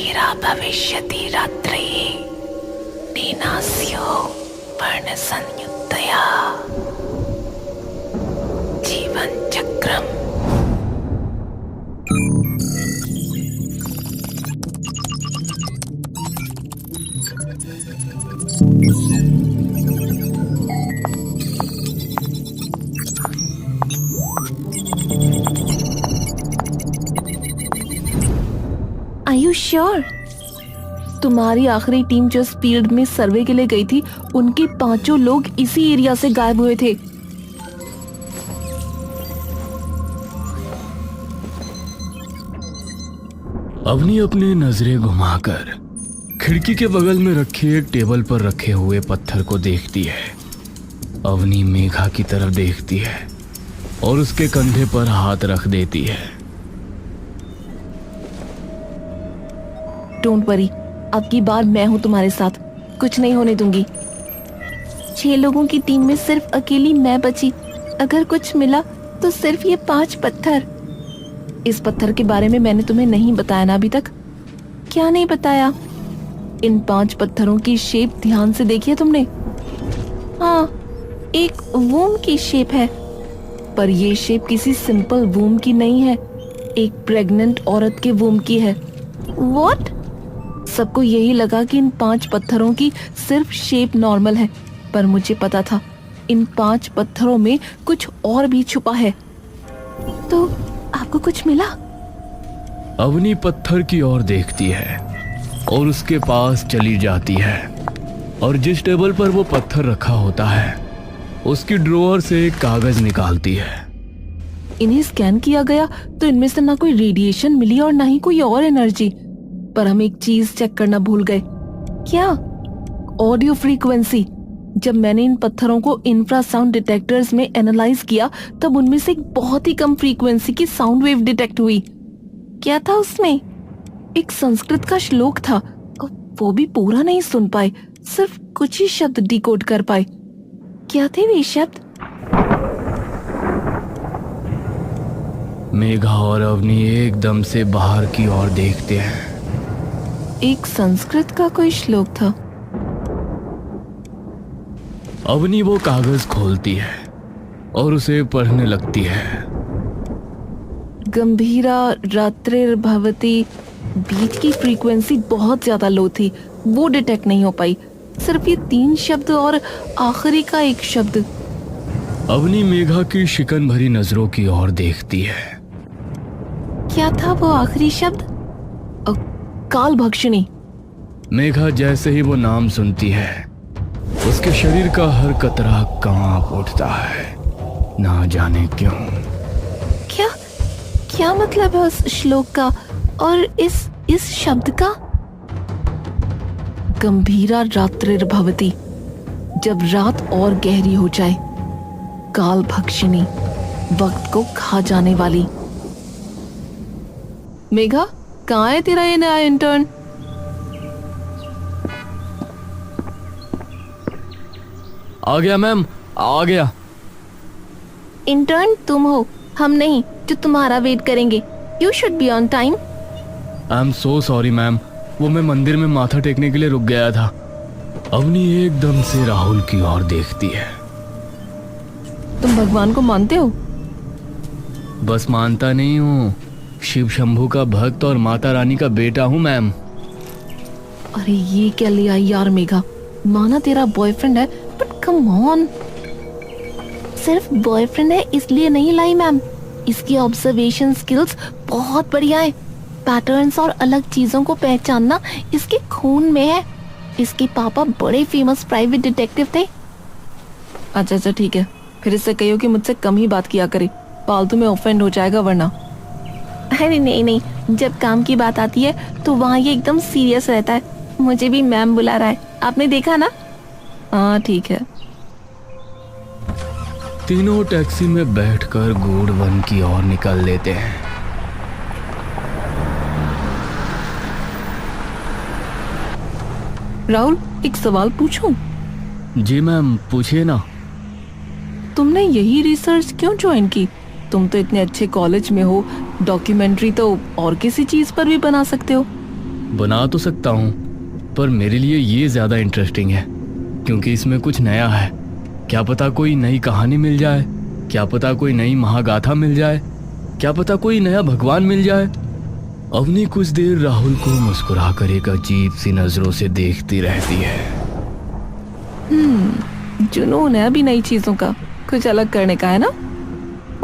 गंभीरा भविष्यति रात्रि नीनास्यो वर्ण संयुक्तया जीवन चक्रम। Are you sure? तुम्हारी आखिरी टीम जो फील्ड में सर्वे के लिए गई थी, उनके 5 लोग इसी एरिया से गायब हुए थे। अवनी अपनी नजरें घुमाकर खिड़की के बगल में रखे एक टेबल पर रखे हुए पत्थर को देखती है। अवनी मेघा की तरफ देखती है और उसके कंधे पर हाथ रख देती है। डोंट वरी, अब की बार मैं हूं तुम्हारे साथ, कुछ नहीं होने दूंगी। 6 लोगों की टीम में सिर्फ अकेली मैं बची। अगर कुछ मिला तो सिर्फ ये 5 पत्थर। इस पत्थर के बारे में मैंने तुम्हें नहीं बताया ना अभी तक? क्या नहीं बताया? इन 5 पत्थरों की शेप ध्यान से देखी है तुमने? हाँ, एक वूम की शेप है, पर ये शेप किसी सिंपल वूम की नहीं है, एक प्रेग्नेंट औरत के वूम की है। व्हाट? सबको यही लगा कि इन 5 पत्थरों की सिर्फ शेप नॉर्मल है, पर मुझे पता था इन 5 पत्थरों में कुछ और भी छुपा है। तो आपको कुछ मिला? अवनी पत्थर की ओर देखती है और उसके पास चली जाती है और जिस टेबल पर वो पत्थर रखा होता है उसकी ड्रॉअर से एक कागज निकालती है। इन्हें स्कैन किया गया तो इनमें से ना कोई रेडिएशन मिली और ना ही कोई और एनर्जी, पर हम एक चीज चेक करना भूल गए। क्या? Audio frequency. जब मैंने इन पत्थरों को इंफ्रासाउंड डिटेक्टर्स में एनालाइज किया तब उनमें से एक बहुत ही कम फ्रीक्वेंसी की साउंड वेव डिटेक्ट हुई। क्या था उसमें? एक संस्कृत का श्लोक था, वो भी पूरा नहीं सुन पाए, सिर्फ कुछ ही शब्द डिकोड कर पाए। क्या थे वे शब्द? मेघा और अवनी एकदम से बाहर की ओर देखते हैं। एक संस्कृत का कोई श्लोक था। अवनी वो कागज खोलती है और उसे पढ़ने लगती है। गंभीरा रात्रिर्भवति, बीच की फ्रीक्वेंसी बहुत ज्यादा लो थी, वो डिटेक्ट नहीं हो पाई। सिर्फ ये 3 शब्द और आखिरी का एक शब्द। अवनी मेघा की शिकन भरी नजरों की ओर देखती है। क्या था वो आखिरी शब्द? काल भक्षिणी। मेघा जैसे ही वो नाम सुनती है उसके शरीर का हर कतरा कांप उठता है, ना जाने क्यों। क्या मतलब है उस श्लोक का और इस शब्द का? गंभीरा रात्रिर्भवति, जब रात और गहरी हो जाए। काल भक्षिणी, वक्त को खा जाने वाली। मेघा, कहाँ है तेरा ये नया इंटर्न? आ गया मैम, आ गया। इंटर्न तुम हो, हम नहीं, जो तुम्हारा वेट करेंगे। You should be on time. I am so sorry ma'am, वो मैं मंदिर में माथा टेकने के लिए रुक गया था। अवनी एकदम से राहुल की ओर देखती है। तुम भगवान को मानते हो? बस मानता नहीं हूँ, शिव शंभू का भक्त और माता रानी का बेटा हूँ मैम। अरे ये क्या ले आई यार मेघा, माना तेरा बॉयफ्रेंड है, बट कम ऑन। सिर्फ बॉयफ्रेंड है इसलिए नहीं लाई मैम, इसकी ऑब्जर्वेशन स्किल्स बहुत बढ़िया है। पैटर्न्स और अलग चीजों को पहचानना इसके खून में है। इसके पापा बड़े फेमस प्राइवेट डिटेक्टिव थे। अच्छा ठीक है, फिर इससे कहियो कि मुझसे कम ही बात किया करे, फालतू में ऑफेंड हो जाएगा वरना। अरे नहीं, जब काम की बात आती है तो वहाँ ये एकदम सीरियस रहता है। मुझे भी मैम बुला रहा है, आपने देखा ना? हाँ ठीक है। तीनों टैक्सी में बैठकर गूढ़ वन की ओर निकल लेते हैं। राहुल, एक सवाल पूछूं? जी मैम, पूछिए ना। तुमने यही रिसर्च क्यों ज्वाइन की? तुम तो इतने अच्छे कॉलेज में हो, डॉक्यूमेंट्री तो और किसी चीज पर भी बना सकते हो। बना तो सकता हूँ, पर मेरे लिए ये ज़्यादा इंटरेस्टिंग है क्योंकि इसमें कुछ नया है। क्या पता कोई नई कहानी मिल जाए, क्या पता कोई नई महागाथा मिल जाए, क्या पता कोई नया भगवान मिल जाए। अवनी कुछ देर राहुल को मुस्कुराकर एक अजीब सी नजरों से देखती रहती है। जुनून है अभी नई चीजों का, कुछ अलग करने का है ना।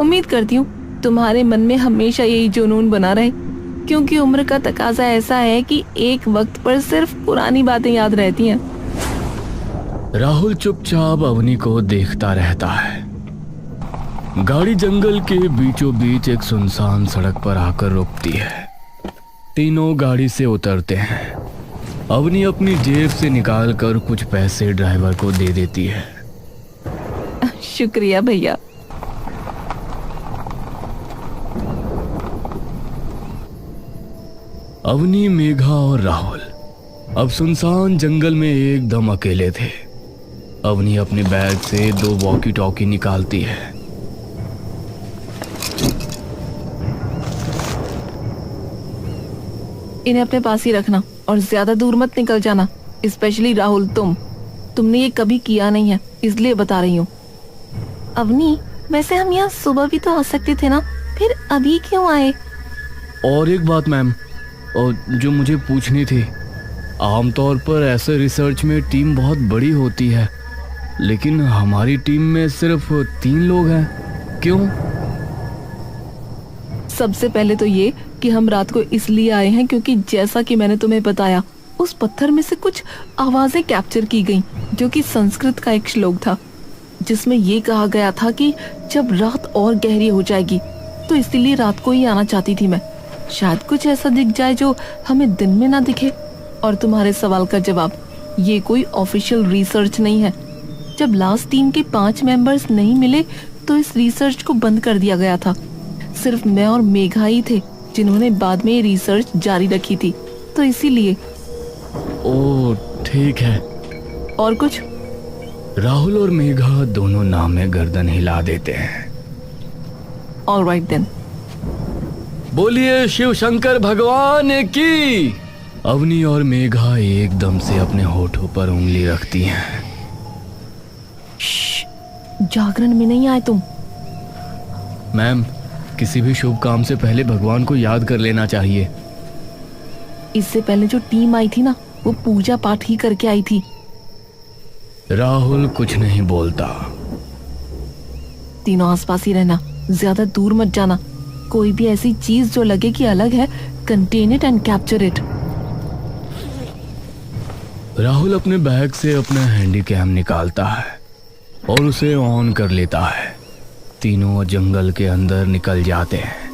उम्मीद करती हूँ तुम्हारे मन में हमेशा यही जुनून बना रहे, क्योंकि उम्र का तकाजा ऐसा है कि एक वक्त पर सिर्फ पुरानी बातें याद रहती हैं। राहुल चुपचाप अवनी को देखता रहता है। गाड़ी जंगल के बीचों बीच एक सुनसान सड़क पर आकर रुकती है। तीनों गाड़ी से उतरते हैं। अवनी अपनी जेब से निकालकर कुछ पैसे ड्राइवर को दे देती है। शुक्रिया भैया। अवनी, मेघा और राहुल अब सुनसान जंगल में एकदम अकेले थे। अवनी अपने बैग से 2 वॉकी टॉकी निकालती है। इन्हें अपने पास ही रखना और ज्यादा दूर मत निकल जाना, स्पेशली राहुल। तुमने ये कभी किया नहीं है, इसलिए बता रही हूँ। अवनी, वैसे हम यहाँ सुबह भी तो आ सकते थे ना, फिर अभी क्यों आए? और एक बात मैम, और जो मुझे पूछनी थी, आमतौर पर ऐसे रिसर्च में टीम बहुत बड़ी होती है, लेकिन हमारी टीम में सिर्फ 3 लोग हैं, क्यों? सबसे पहले तो ये कि हम रात को इसलिए आए हैं क्योंकि जैसा कि मैंने तुम्हें बताया, उस पत्थर में से कुछ आवाजें कैप्चर की गईं, जो कि संस्कृत का एक श्लोक था, जिसमें ये कहा गया था कि जब रात और गहरी हो जाएगी तो इसीलिए रात को ही आना चाहती थी मैं। शायद कुछ ऐसा दिख जाए जो हमें दिन में ना दिखे। और तुम्हारे सवाल का जवाब, ये कोई ऑफिशियल रिसर्च नहीं है। जब लास्ट टीम के 5 मेंबर्स नहीं मिले तो इस रिसर्च को बंद कर दिया गया था। सिर्फ मैं और मेघा ही थे जिन्होंने बाद में ये रिसर्च जारी रखी थी, तो इसीलिए। ओह ठीक है। और कुछ? राहुल और मेघा दोनों नाम में गर्दन हिला देते हैं। Alright then. बोलिए शिव शंकर भगवान की। अवनी और मेघा एकदम से अपने होठों पर उंगली रखती हैं। जागरण में नहीं आए तुम? मैम, किसी भी शुभ काम से पहले भगवान को याद कर लेना चाहिए। इससे पहले जो टीम आई थी ना, वो पूजा पाठ ही करके आई थी। राहुल कुछ नहीं बोलता। तीनों आसपास ही रहना, ज्यादा दूर मत जाना। कोई भी ऐसी चीज जो लगे कि अलग है, contain it and capture it. Rahul अपने बैग से अपना हैंडी कैम निकालता है और उसे ऑन कर लेता है। तीनों जंगल के अंदर निकल जाते हैं।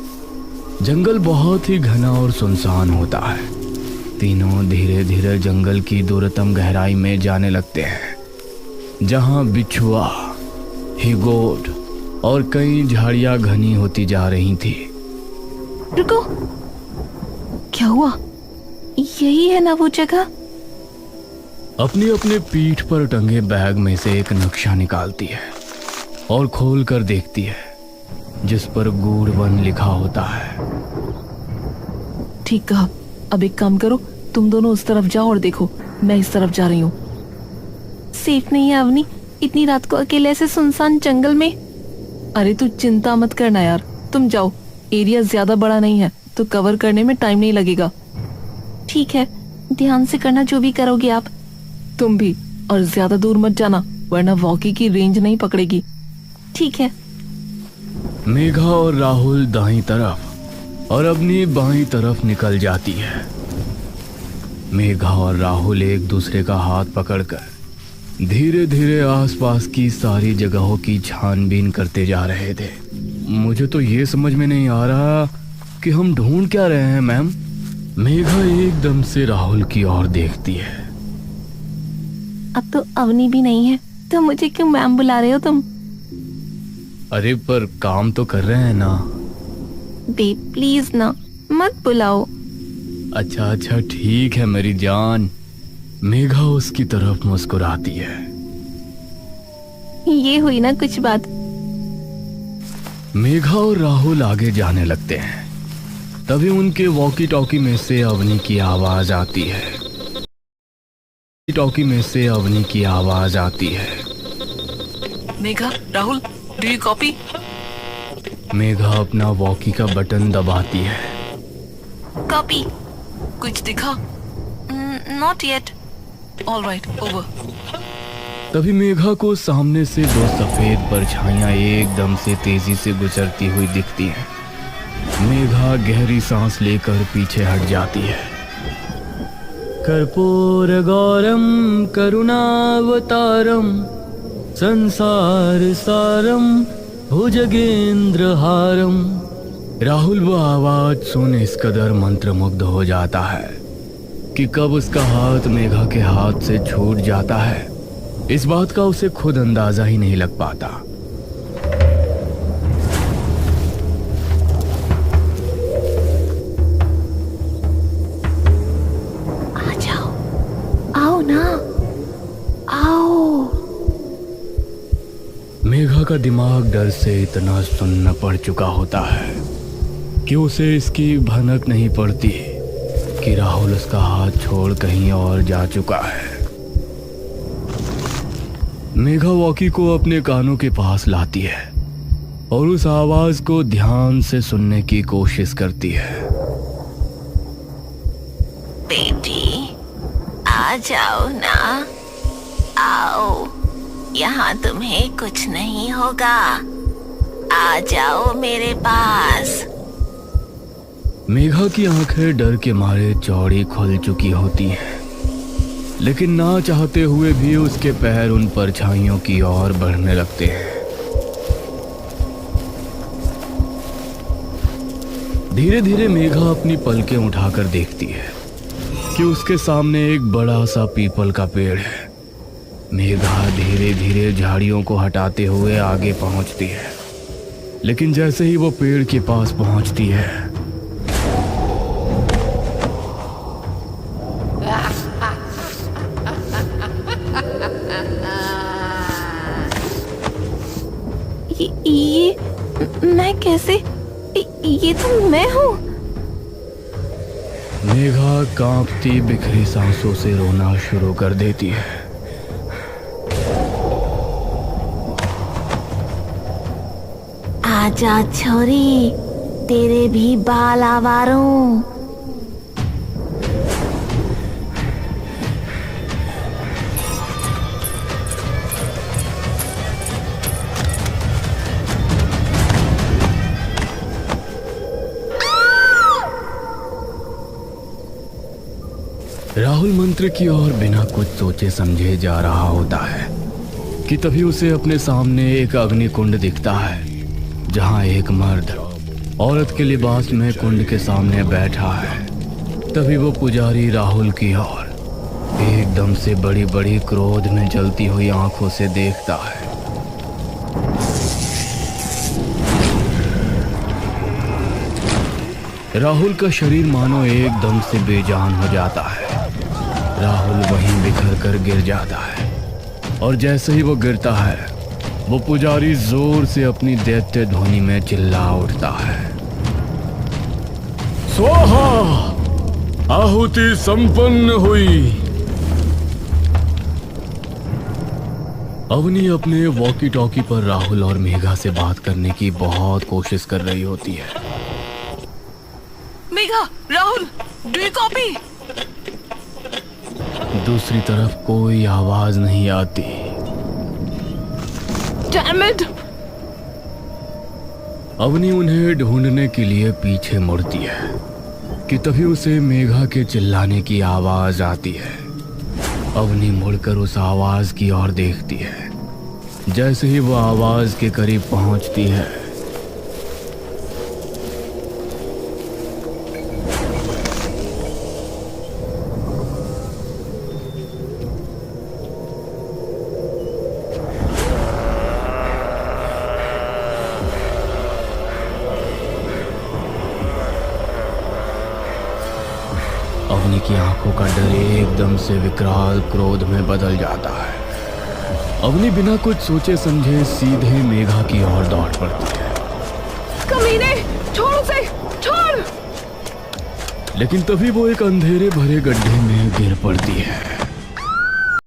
जंगल बहुत ही घना और सुनसान होता है। तीनों धीरे धीरे जंगल की दूरतम गहराई में जाने लगते हैं, जहां बिच्छुआ, हिगोट और कई झाड़ियां घनी होती जा रही थी। रुको, क्या हुआ? यही है ना वो जगह? अपनी अपने पीठ पर टंगे बैग में से एक नक्शा निकालती है और खोल कर देखती है, जिस पर गूढ़ वन लिखा होता है। ठीक कहा। अब एक काम करो, तुम दोनों उस तरफ जाओ और देखो, मैं इस तरफ जा रही हूँ। सेफ नहीं है अवनी, इतनी रात को अकेले ऐसे सुनसान जंगल में। अरे तू चिंता मत करना यार, तुम जाओ। एरिया ज्यादा बड़ा नहीं है तो कवर करने में टाइम नहीं लगेगा। ठीक है, ध्यान से करना जो भी करोगे आप। तुम भी, और ज्यादा दूर मत जाना वरना वॉकी की रेंज नहीं पकड़ेगी। ठीक है। मेघा और राहुल दाईं तरफ और अपनी बाईं तरफ निकल जाती है। मेघा और राहुल एक दूसरे का हाथ पकड़कर धीरे धीरे आसपास की सारी जगहों की छानबीन करते जा रहे थे। मुझे तो ये समझ में नहीं आ रहा कि हम ढूंढ क्या रहे हैं मैम। मेघा एकदम से राहुल की ओर देखती है। अब तो अवनी भी नहीं है तो मुझे क्यों मैम बुला रहे हो तुम? अरे पर काम तो कर रहे हैं ना। बे प्लीज ना, मत बुलाओ। अच्छा अच्छा ठीक है मेरी जान। मेघा उसकी तरफ मुस्कुराती है। ये हुई ना कुछ बात। मेघा और राहुल आगे जाने लगते हैं। तभी उनके वॉकी टॉकी में से अवनी की आवाज आती है। टॉकी में से अवनी की आवाज आती है। Megha, Rahul, do you copy? Megha अपना वॉकी का बटन दबाती है। कॉपी। कुछ दिखा? Not yet. Alright, over. तभी मेघा को सामने से दो सफेद परछाइयां एकदम से तेजी से गुजरती हुई दिखती हैं। मेघा गहरी सांस लेकर पीछे हट जाती है। कर्पूर गौरम करुणावतारम संसार सारम भुजगेंद्र हारम। राहुल वो आवाज सुन इस कदर मंत्रमुग्ध हो जाता है कि कब उसका हाथ मेघा के हाथ से छूट जाता है, इस बात का उसे खुद अंदाजा ही नहीं लग पाता। आ जाओ, आओ ना, आओ। मेघा का दिमाग डर से इतना सुन्न पड़ चुका होता है कि उसे इसकी भनक नहीं पड़ती कि राहुल उसका हाथ छोड़ कहीं और जा चुका है। मेघा वॉकी को अपने कानों के पास लाती है और उस आवाज को ध्यान से सुनने की कोशिश करती है। बेटी, आ जाओ ना, आओ। यहाँ तुम्हें कुछ नहीं होगा। आ जाओ मेरे पास। मेघा की आंखें डर के मारे चौड़ी खुल चुकी होती हैं, लेकिन ना चाहते हुए भी उसके पैर उन परछाइयों की ओर बढ़ने लगते हैं। धीरे धीरे मेघा अपनी पलकें उठाकर देखती है कि उसके सामने एक बड़ा सा पीपल का पेड़ है। मेघा धीरे धीरे झाड़ियों को हटाते हुए आगे पहुंचती है, लेकिन जैसे ही वो पेड़ के पास पहुंचती है, ये मैं कैसे? ये तो मैं हूँ। मेघा कांपती बिखरी सांसों से रोना शुरू कर देती है। आजा छोरी, तेरे भी बाल आवारों। राहुल मंत्र की ओर बिना कुछ सोचे समझे जा रहा होता है कि तभी उसे अपने सामने एक अग्निकुंड दिखता है, जहां एक मर्द औरत के लिबास में कुंड के सामने बैठा है। तभी वो पुजारी राहुल की ओर एकदम से बड़ी बड़ी क्रोध में जलती हुई आंखों से देखता है। राहुल का शरीर मानो एकदम से बेजान हो जाता है। राहुल वहीं बिखर कर गिर जाता है और जैसे ही वो गिरता है, वो पुजारी जोर से अपनी दैत्य ध्वनि में चिल्ला उठता है, स्वाहा! आहुति संपन्न हुई। अवनी अपने वॉकी टॉकी पर राहुल और मेघा से बात करने की बहुत कोशिश कर रही होती है। Megha, Rahul, do you copy? दूसरी तरफ कोई आवाज नहीं आती। Damn it! अवनी उन्हें ढूंढने के लिए पीछे मुड़ती है कि तभी उसे मेघा के चिल्लाने की आवाज आती है। अवनी मुड़कर उस आवाज की ओर देखती है। जैसे ही वो आवाज के करीब पहुंचती है, अवनी की आंखों का डर एकदम से विकराल क्रोध में बदल जाता है। अवनी बिना कुछ सोचे समझे सीधे मेघा की ओर दौड़ पड़ती है। कमीने, छोड़ उसे, छोड़! लेकिन तभी वो एक अंधेरे भरे गड्ढे में गिर पड़ती है।